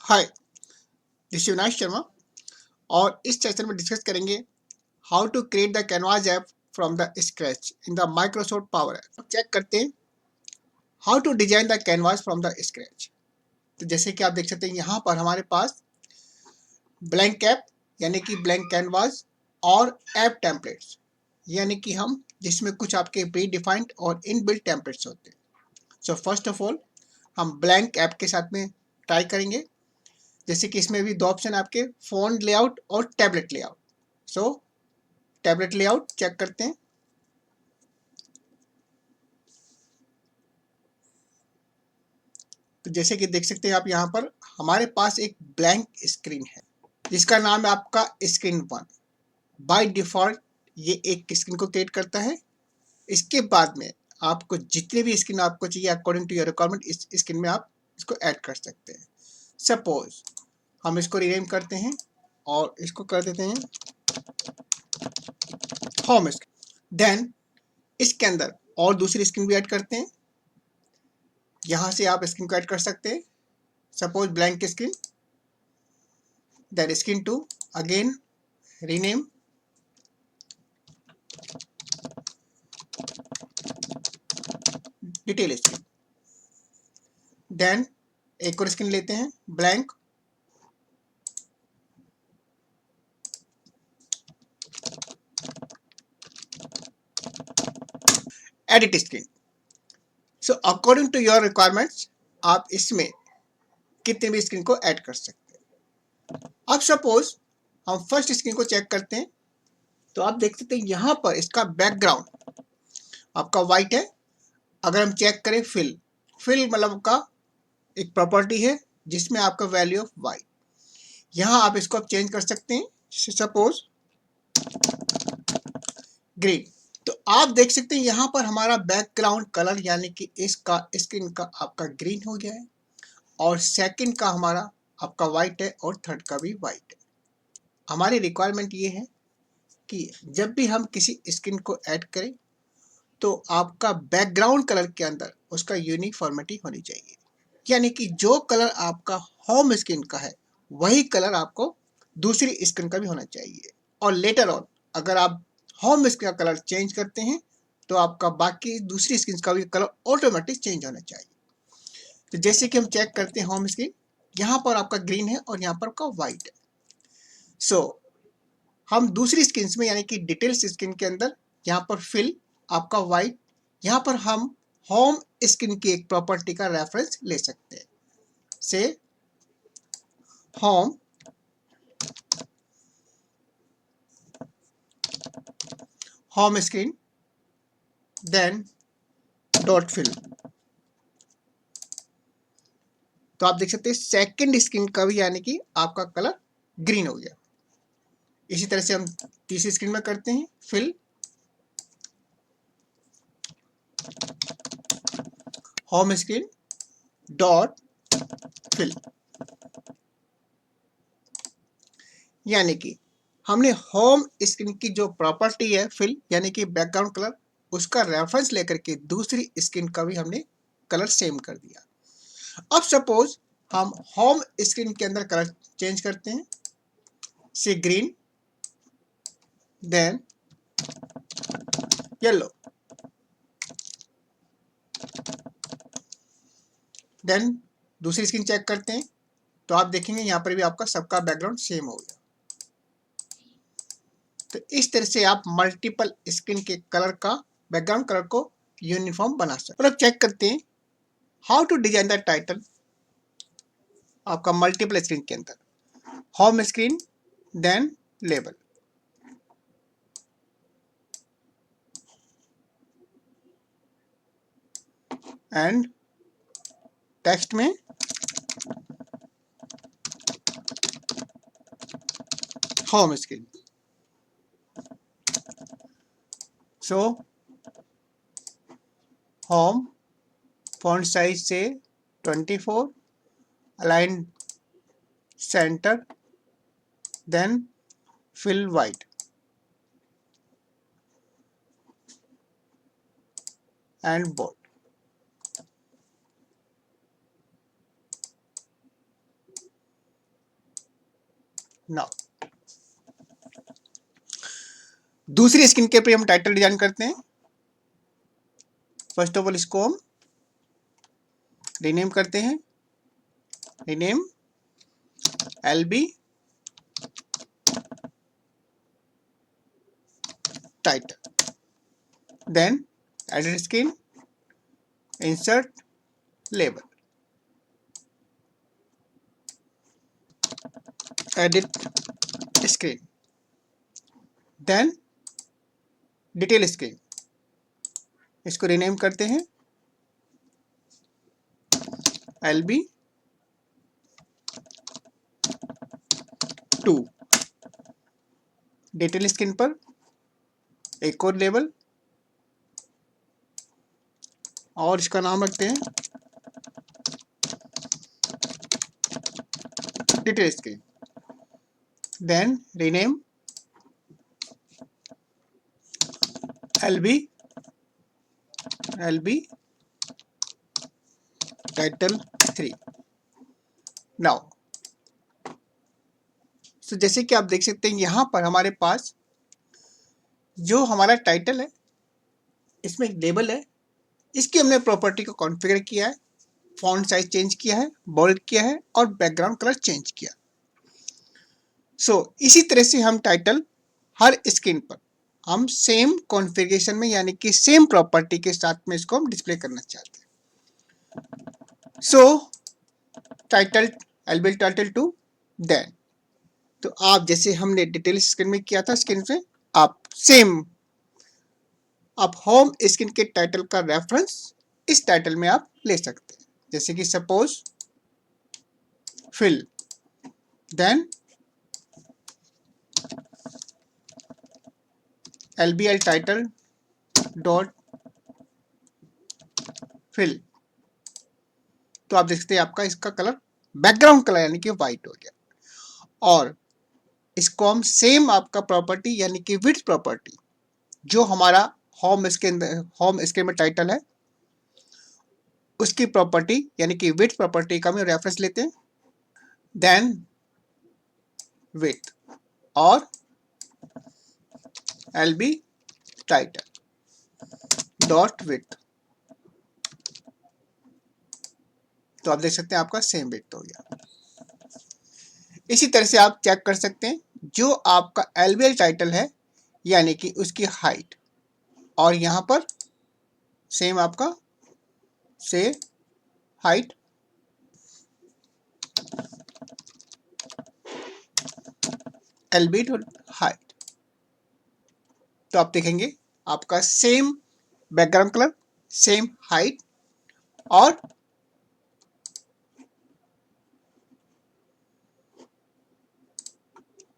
Hi, this is विनाश शर्मा और इस सेशन में डिस्कस करेंगे how to create the canvas app from the scratch in the Microsoft power app. Check करते हैं how to design the canvas from the scratch. तो जैसे कि आप देख सकते हैं यहाँ पर हमारे पास ब्लैंक ऐप यानी कि ब्लैंक कैनवास और ऐप टेम्पलेट्स यानी कि हम जिसमें कुछ आपके प्री डिफाइंड और इनबिल्ट टेम्पलेट्स होते हैं। सो फर्स्ट ऑफ ऑल हम ब्लैंक ऐप के साथ में ट्राई करेंगे। जैसे कि इसमें भी दो ऑप्शन आपके फोन लेआउट और टैबलेट लेआउट। सो टैबलेट लेआउट चेक करते हैं। तो जैसे कि देख सकते हैं आप यहाँ पर हमारे पास एक ब्लैंक स्क्रीन है जिसका नाम है आपका स्क्रीन 1। बाय डिफॉल्ट ये एक स्क्रीन को क्रिएट करता है। इसके बाद में आपको जितने भी स्क्रीन आपको चाहिए अकॉर्डिंग टू योर रिक्वायरमेंट इस स्क्रीन में आप इसको ऐड कर सकते हैं। सपोज हम इसको रीनेम करते हैं और इसको कर देते हैं होम स्क्रीन। देन इसके अंदर और दूसरी स्क्रीन भी ऐड करते हैं। यहाँ से आप स्क्रीन को ऐड कर सकते हैं। Suppose blank screen, then screen 2 again rename, detail screen. Then एक और स्क्रीन लेते हैं blank, edit screen. So according to your requirements आप इसमें कितने भी स्क्रीन को ऐड कर सकते हैं। अब सपोज हम फर्स्ट स्क्रीन को चेक करते हैं तो आप देख सकते हैं यहाँ पर इसका बैकग्राउंड आपका व्हाइट है। अगर हम चेक करें फिल मतलब का एक प्रॉपर्टी है जिसमें आपका वैल्यू ऑफ वाइट, यहाँ आप इसको चेंज कर सकते हैं। Suppose green. तो आप देख सकते हैं यहाँ पर हमारा बैकग्राउंड कलर यानी कि इसका स्क्रीन का आपका ग्रीन हो गया है और सेकंड का हमारा आपका वाइट है और थर्ड का भी वाइट है। हमारी रिक्वायरमेंट ये है कि जब भी हम किसी स्क्रीन को ऐड करें तो आपका बैकग्राउंड कलर के अंदर उसका यूनिक फॉर्मेटिंग होनी चाहिए, यानी कि जो कलर आपका होम स्क्रीन का है वही कलर आपको दूसरी स्क्रीन का भी होना चाहिए। और लेटर ऑन अगर आप होम स्क्रीन का कलर चेंज करते हैं तो आपका बाकी दूसरी स्क्रीन का भी कलर ऑटोमेटिक चेंज होना चाहिए। तो जैसे कि हम चेक करते हैं होम स्क्रीन, यहाँ पर आपका ग्रीन है और यहाँ पर आपका व्हाइट है। सो हम दूसरी स्क्रीन में यानी कि डिटेल्स स्क्रीन के अंदर यहाँ पर फिल आपका व्हाइट, यहाँ पर हम होम स्क्रीन की एक प्रॉपर्टी का रेफरेंस ले सकते हैं। से home screen then dot fill. तो आप देख सकते हैं सेकंड स्क्रीन का भी यानी कि आपका कलर ग्रीन हो गया। इसी तरह से हम तीसरी स्क्रीन में करते हैं fill home screen dot fill, यानी कि हमने होम स्क्रीन की जो प्रॉपर्टी है फिल यानी कि बैकग्राउंड कलर उसका रेफरेंस लेकर के दूसरी स्क्रीन का भी हमने कलर सेम कर दिया। अब सपोज हम होम स्क्रीन के अंदर कलर चेंज करते हैं से ग्रीन देन येलो, देन दूसरी स्क्रीन चेक करते हैं तो आप देखेंगे यहाँ पर भी आपका सबका बैकग्राउंड सेम हो गया। तो इस तरह से आप मल्टीपल स्क्रीन के कलर का बैकग्राउंड कलर को यूनिफॉर्म बना सकते हैं। अब चेक करते हैं how to design the title आपका मल्टीपल स्क्रीन के अंदर। Home screen then label, and text में home screen. So home font size से 24, align centre, then fill white and bold. Now दूसरी स्क्रीन के पे हम टाइटल डिजाइन करते हैं। फर्स्ट ऑफ ऑल इसको हम रीनेम करते हैं, rename LB title, then edit screen, insert label, edit screen, then detail screen, इसको रीनेम करते हैं LB 2, डिटेल स्क्रीन पर एक और लेबल और इसका नाम रखते हैं detail screen, then rename LB title 3। Now तो जैसे कि आप देख सकते हैं यहाँ पर हमारे पास जो हमारा टाइटल है इसमें एक लेबल है, इसकी हमने प्रॉपर्टी को कॉन्फ़िगर किया है, फॉन्ट साइज चेंज किया है, बोल्ड किया है और बैकग्राउंड कलर चेंज किया। इसी तरह से हम टाइटल हर स्क्रीन पर हम सेम कॉन्फ़िगरेशन में यानी कि सेम प्रॉपर्टी के साथ में इसको हम डिस्प्ले करना चाहते हैं। टाइटल LB टाइटल 2, देन तो आप जैसे हमने डिटेल स्क्रीन में किया था स्क्रीन से आप सेम आप होम स्क्रीन के टाइटल का रेफरेंस इस टाइटल में आप ले सकते हैं, जैसे कि suppose fill, then LBL title dot fill. तो आप देख सकते हैं आपका इसका कलर बैकग्राउंड कलर यानी कि व्हाइट हो गया। और इसको हम सेम आपका प्रॉपर्टी यानी कि विड्थ प्रॉपर्टी जो हमारा होम स्क्रीन में टाइटल है उसकी प्रॉपर्टी यानी कि विड्थ प्रॉपर्टी का हम रेफरेंस लेते हैं, देन विड्थ और LB टाइटल डॉट विड्थ। तो आप देख सकते हैं आपका सेम विड्थ हो गया। इसी तरह से आप चेक कर सकते हैं जो आपका LBL टाइटल है यानी कि उसकी हाइट और यहाँ पर सेम आपका से हाइट LB हाइट। तो आप देखेंगे आपका same background colour, same height और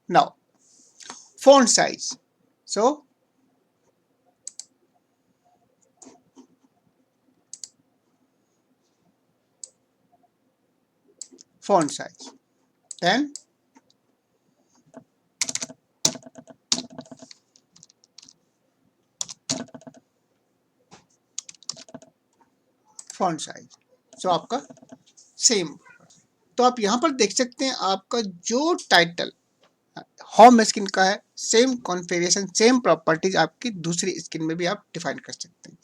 now font size. Font size, then font size, आपका सेम। तो आप यहाँ पर देख सकते हैं आपका जो टाइटल होम स्क्रीन का है सेम कॉन्फ़िगरेशन सेम प्रॉपर्टीज आपकी दूसरी स्क्रीन में भी आप डिफाइन कर सकते हैं।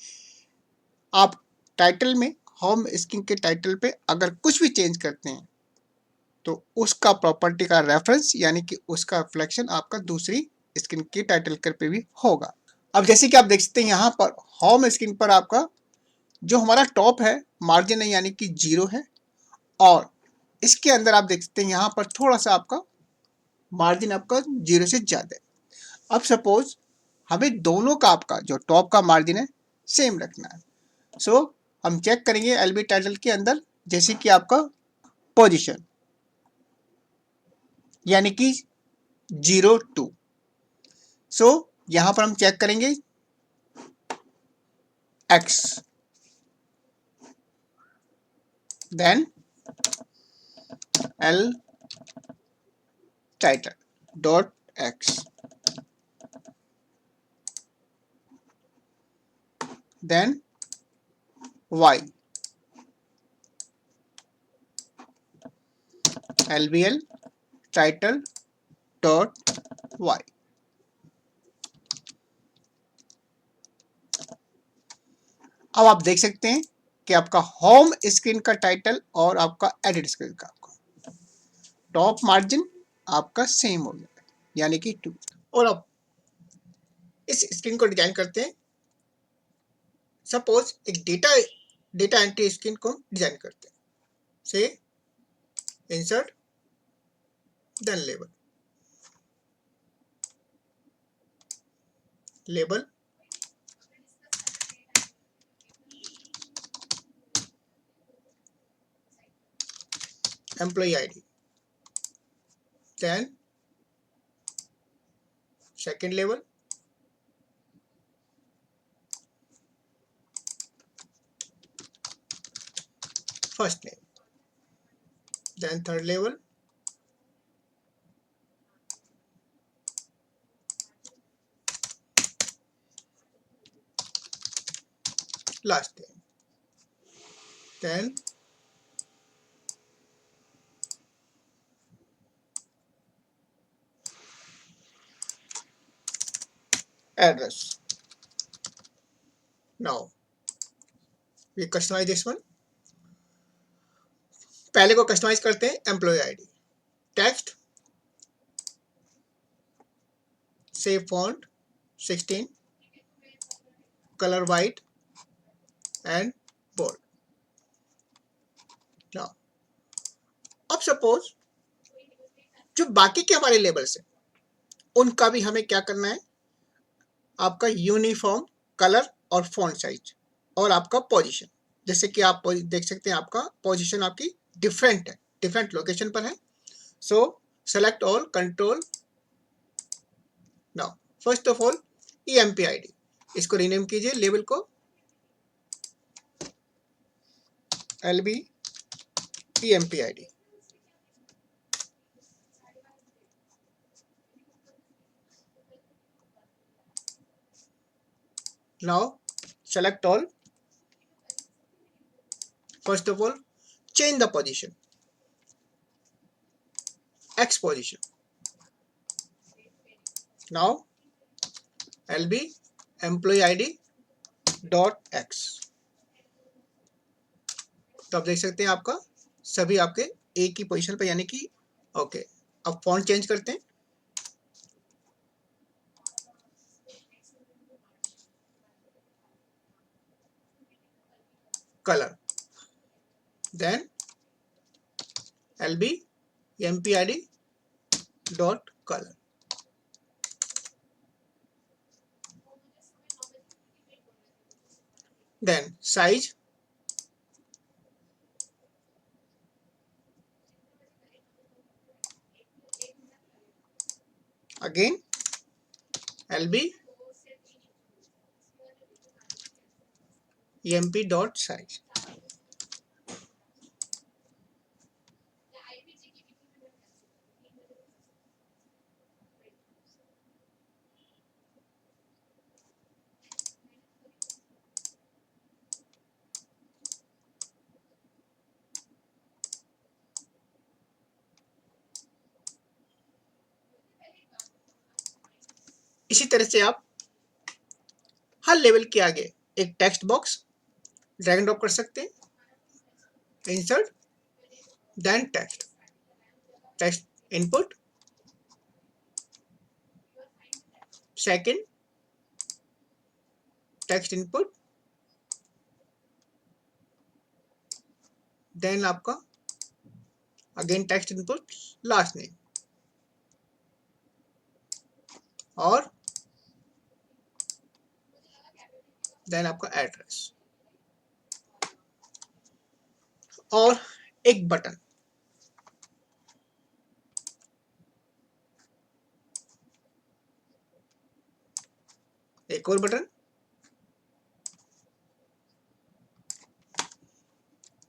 आप टाइटल में होम स्क्रीन के टाइटल पे अगर कुछ भी चेंज करते हैं तो उसका प्रॉपर्टी का रेफरेंस यानी कि उसका रिफ्लेक्शन आपका दूसरी स्क्रीन की टाइटल कर पे भी होगा। अब जैसे कि आप देख सकते हैं यहाँ पर होम स्क्रीन पर आपका जो हमारा टॉप है मार्जिन है यानी कि 0 है और इसके अंदर आप देख सकते हैं यहाँ पर थोड़ा सा आपका मार्जिन आपका 0 से ज़्यादा है। अब सपोज हमें दोनों का आपका जो टॉप का मार्जिन है सेम रखना है। हम चेक करेंगे LB टाइटल के अंदर जैसे कि आपका पोजीशन यानी कि 0 2। यहाँ पर हम चेक करेंगे X, then L title dot X, then Y, LBL title dot Y. अब आप देख सकते हैं कि आपका होम स्क्रीन का टाइटल और आपका एडिट स्क्रीन का आपका टॉप मार्जिन आपका सेम हो गया, यानी कि 2। और अब इस स्क्रीन को डिजाइन करते हैं। सपोज एक डेटा एंट्री स्क्रीन को डिजाइन करते हैं। से insert then label employee ID, then second level first name, then third level last name, then address. Now we customize this one. पहले को कस्टमाइज करते हैं employee ID, text save font 16, colour white and bold. Now अब सपोज जो बाकी के हमारे लेबल्स हैं उनका भी हमें क्या करना है, आपका यूनिफॉर्म कलर और फॉन्ट साइज और आपका पोजीशन। जैसे कि आप देख सकते हैं आपका पोजीशन आपकी डिफरेंट है, डिफरेंट लोकेशन पर है। सो select all control. Now first of all EMP ID, इसको रीनेम कीजिए लेबल को LB EMP ID। Now select all. First of all, change the position, X position. Now LB employee ID dot X। तो आप देख सकते हैं आपका सभी आपके एक ही पोजीशन पे, यानी कि ओके। अब फॉन्ट चेंज करते हैं, colour, then LB EMP ID dot color, then size, again LB EMP dot size। इसी तरह से आप हर लेवल के आगे एक text box drag and drop कर सकते हैं। Insert then text input, second text input, then आपका again text input, last name और देन आपका एड्रेस और एक बटन। एक और बटन,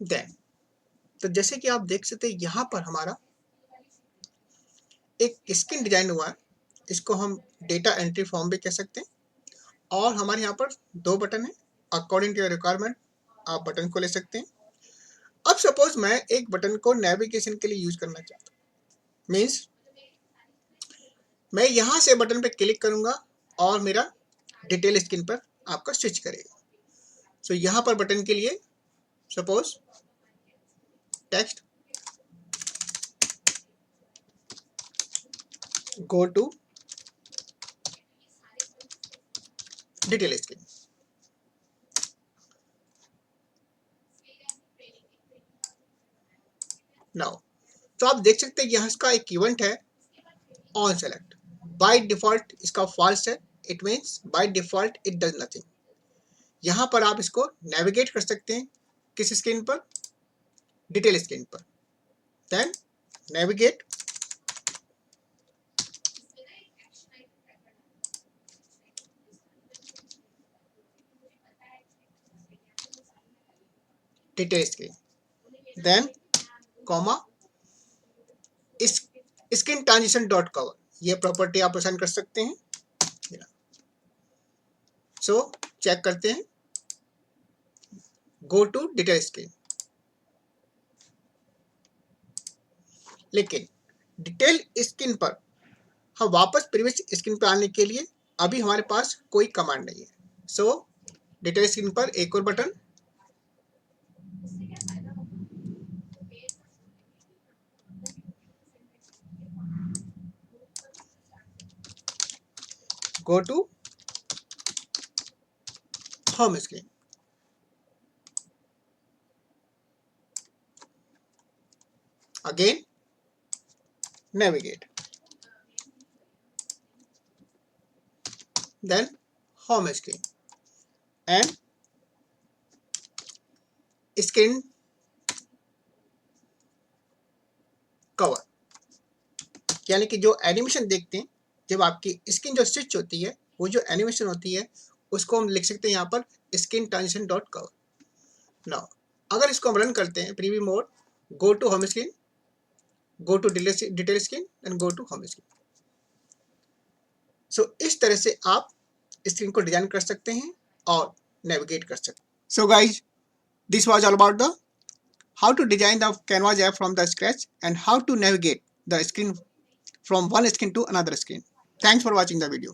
देन तो जैसे कि आप देख सकते हैं यहां पर हमारा एक स्क्रीन डिजाइन हुआ है। इसको हम डेटा एंट्री फॉर्म भी कह सकते हैं। और हमारे यहाँ पर दो बटन है, अकॉर्डिंग टू योर रिक्वायरमेंट आप बटन को ले सकते हैं। अब सपोज मैं एक बटन को नेविगेशन के लिए यूज करना चाहता हूँ, मीन्स मैं यहाँ से बटन पे क्लिक करूँगा और मेरा डिटेल स्क्रीन पर आपका स्विच करेगा। सो यहाँ पर बटन के लिए suppose text go to detail screen. Now तो आप देख सकते हैं यहाँ इसका एक इवेंट है ऑन सेलेक्ट। बाय डिफॉल्ट इसका फॉल्स है, it means by default it does nothing. यहाँ पर आप इसको नेविगेट कर सकते हैं किस स्क्रीन पर, डिटेल स्क्रीन पर। Then navigate detail screen, then comma screen transition dot cover, ये प्रॉपर्टी आप असाइन कर सकते हैं। सो चेक करते हैं, गो टू डिटेल स्क्रीन। लेकिन डिटेल स्क्रीन पर हम वापस प्रीवियस स्क्रीन पर आने के लिए अभी हमारे पास कोई कमांड नहीं है। सो डिटेल स्क्रीन पर एक और button, go to home screen. Again navigate, then home screen and screen cover। यानी कि जो एनिमेशन देखते हैं जब आपकी स्क्रीन जो स्विच होती है, वो जो एनिमेशन होती है उसको हम लिख सकते हैं यहाँ पर screen transition dot cover. Now अगर इसको हम रन करते हैं preview mode, go to home screen, go to detail screen and go to home screen. So इस तरह से आप स्क्रीन को डिजाइन कर सकते हैं और नेविगेट कर सकते हैं। So guys, this was all about the how to design the Canvas app from the scratch and how to navigate the screen from one screen to another screen. Thanks for watching the video.